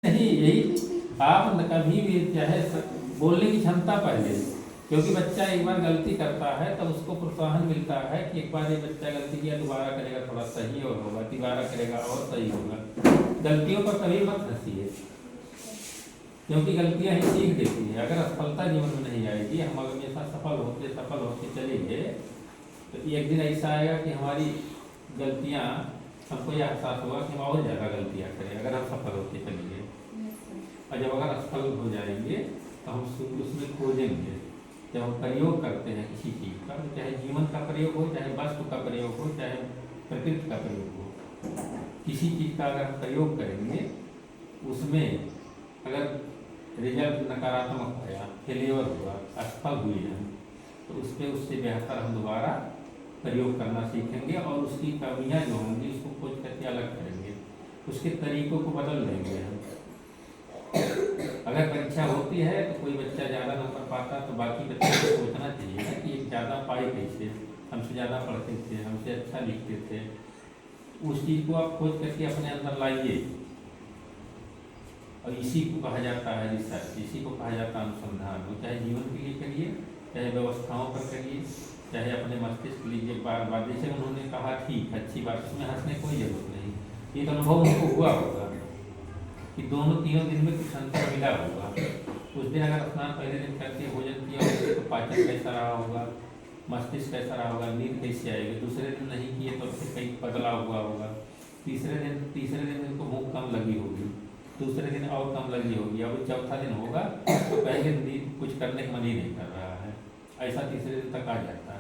नहीं, यही आप कभी भी चाहे बोलने की क्षमता पहले, क्योंकि बच्चा एक बार गलती करता है तब उसको प्रोत्साहन मिलता है कि एक बार ये बच्चा गलती किया, दोबारा करेगा थोड़ा सही और होगा, दोबारा करेगा और सही होगा। गलतियों पर कभी मत हंसिए, क्योंकि गलतियां ही सीख देती हैं। अगर असफलता जीवन में नहीं आएगी, हम अगर हमेशा सफल होते चलेंगे, तो एक दिन ऐसा आएगा कि हमारी गलतियां, हमको यह एहसास होगा कि हम और ज़्यादा गलतियां करें अगर हम सफल होते चलेंगे। और जब अगर असफल हो जाएंगे तो हम उसमें खोजेंगे। जब हम प्रयोग करते हैं किसी चीज़ का, चाहे जीवन का प्रयोग हो, चाहे वस्तु का प्रयोग हो, चाहे प्रकृति का प्रयोग हो, किसी चीज़ का अगर प्रयोग करेंगे, उसमें अगर रिजल्ट नकारात्मक आया, फेलियर हुआ, असफल हुए हैं, तो उससे बेहतर हम दोबारा प्रयोग करना सीखेंगे और उसकी कमियां जो होंगी उसको खोज करके अलग करेंगे, उसके तरीकों को बदल देंगे हम। अगर परीक्षा होती है तो कोई बच्चा ज़्यादा नंबर पाता तो बाकी बच्चों को सोचना चाहिए ना कि एक ज़्यादा पाए कैसे, हमसे ज़्यादा पढ़ते थे, हमसे अच्छा लिखते थे। उस चीज़ को आप खोज करके अपने अंदर लाइए, और इसी को कहा जाता है रिसर्च, इसी को कहा जाता है अनुसंधान। वो चाहे जीवन के लिए करिए, चाहे व्यवस्थाओं पर करिए, चाहे अपने मस्तिष्क के लिए। बार बार जैसे उन्होंने कहा, ठीक अच्छी बात, उसमें हंसने कोई जरूरत नहीं। ये तो अनुभव उनको हुआ होगा कि दोनों तीनों दिन में कुछ अंतर मिला होगा। उस दिन अगर स्नान पहले दिन करके भोजन किया होगा तो पाचन कैसा रहा होगा, मस्तिष्क कैसा रहा होगा, नींद कैसी आएगी। दूसरे दिन नहीं किए तो फिर कहीं बदलाव हुआ होगा। तीसरे दिन इनको भूख कम लगी होगी, दूसरे दिन और कम लगी होगी, अब चौथा दिन होगा तो पहले दिन कुछ करने का मन ही नहीं कर रहा है, ऐसा तीसरे दिन तक आ जाता है।